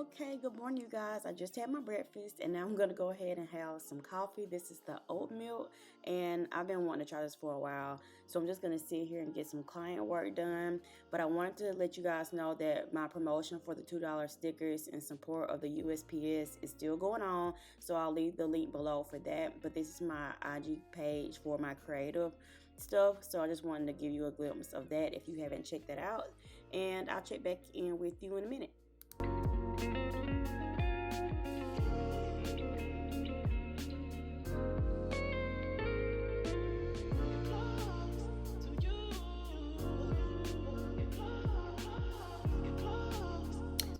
Okay, good morning, you guys. I just had my breakfast and now I'm going to go ahead and have some coffee. This is the oat milk, and I've been wanting to try this for a while. So I'm just going to sit here and get some client work done. But I wanted to let you guys know that my promotion for the $2 stickers in support of the USPS is still going on. So I'll leave the link below for that. But this is my IG page for my creative stuff. So I just wanted to give you a glimpse of that if you haven't checked that out. And I'll check back in with you in a minute.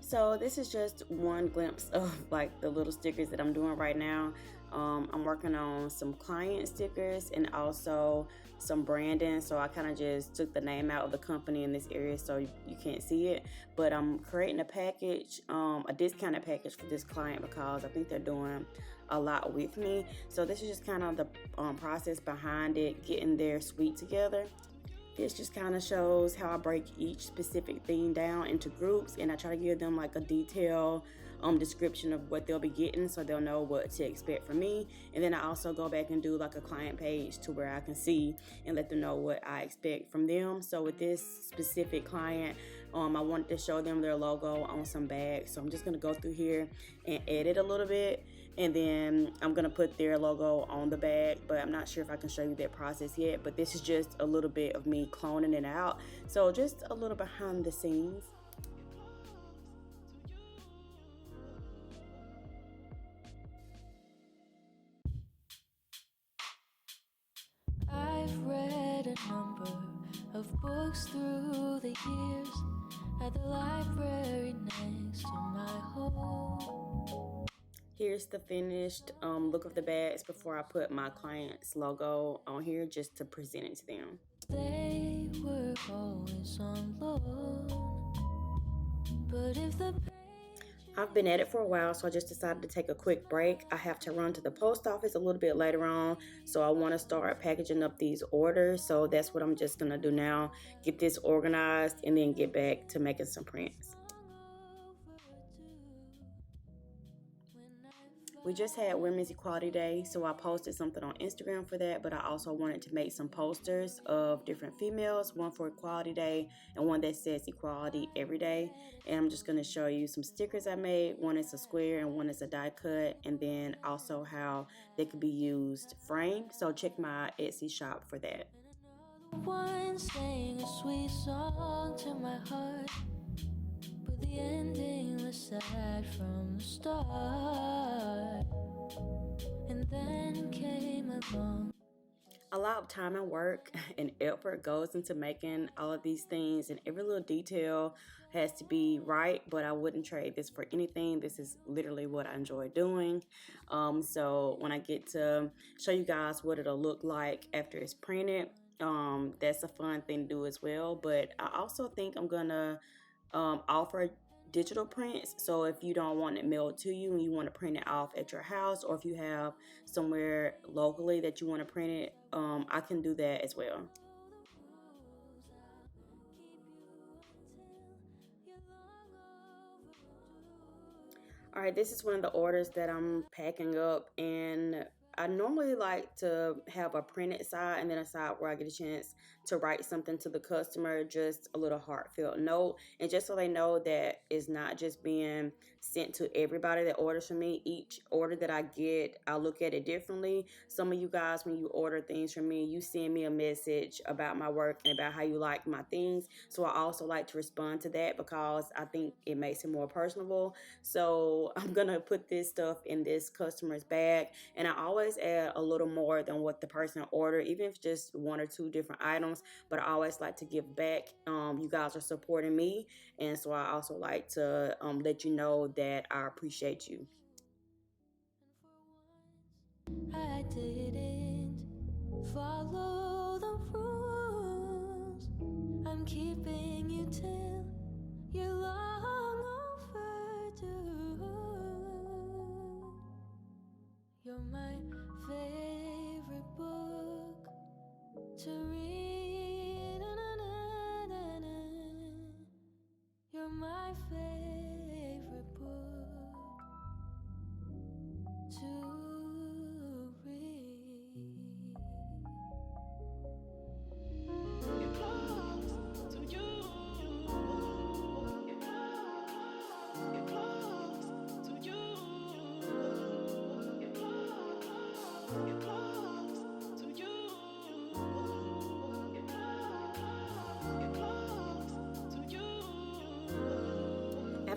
So this is just one glimpse of like the little stickers that I'm doing right now. I'm working on some client stickers and also some branding. So I kind of just took the name out of the company in this area so you can't see it. But I'm creating a package, a discounted package for this client because I think they're doing a lot with me. So this is just kind of the process behind it, getting their suite together. This just kind of shows how I break each specific thing down into groups, and I try to give them like a detailed description of what they'll be getting so they'll know what to expect from me. And then I also go back and do like a client page to where I can see and let them know what I expect from them. So with this specific client, I wanted to show them their logo on some bags. So I'm just going to go through here and edit a little bit, and then I'm going to put their logo on the bag, but I'm not sure if I can show you that process yet. But this is just a little bit of me cloning it out, so just a little behind the scenes. I've read a number of books through the years at the library next to my home. Here's the finished look of the bags before I put my client's logo on here, just to present it to them. They were always on loan, but if the I've been at it for a while, so I just decided to take a quick break. I have to run to the post office a little bit later on, so I want to start packaging up these orders. So that's what I'm just going to do now, get this organized, and then get back to making some prints. We just had Women's Equality Day, so I posted something on Instagram for that, but I also wanted to make some posters of different females, one for Equality Day and one that says equality every day. And I'm just going to show you some stickers I made. One is a square and one is a die cut, and then also how they could be used framed. So check my Etsy shop for that. one sang a sweet song to my heart, but the ending was sad from the start. And then came along. A lot of time and work and effort goes into making all of these things, and every little detail has to be right, but I wouldn't trade this for anything. This is literally what I enjoy doing. So when I get to show you guys what it'll look like after it's printed, that's a fun thing to do as well. But I also think I'm gonna offer digital prints. So if you don't want it mailed to you and you want to print it off at your house, or if you have somewhere locally that you want to print it, I can do that as well. All right, this is one of the orders that I'm packing up, and I normally like to have a printed side and then a side where I get a chance to write something to the customer, just a little heartfelt note, and just so they know that it's not just being sent to everybody that orders from me. Each order that I get, I look at it differently. Some of you guys, when you order things from me, you send me a message about my work and about how you like my things. So I also like to respond to that because I think it makes it more personable. So I'm gonna put this stuff in this customer's bag, and I always add a little more than what the person ordered, even if just one or two different items. But I always like to give back. You guys are supporting me, and so I also like to let you know that I appreciate you. I didn't follow the rules. I'm keeping you till you're long overdue. You're my favorite book to read. Na-na-na-na-na. You're my favorite book.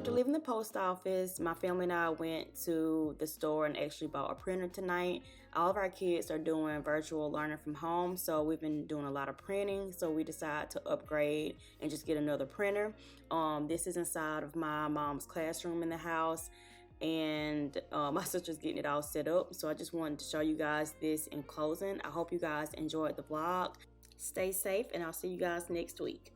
after leaving the post office, my family and I went to the store and actually bought a printer tonight. All of our kids are doing virtual learning from home, so we've been doing a lot of printing, so we decided to upgrade and just get another printer. This is inside of my mom's classroom in the house, and my sister's getting it all set up, so I just wanted to show you guys this in closing. I hope you guys enjoyed the vlog. Stay safe, and I'll see you guys next week.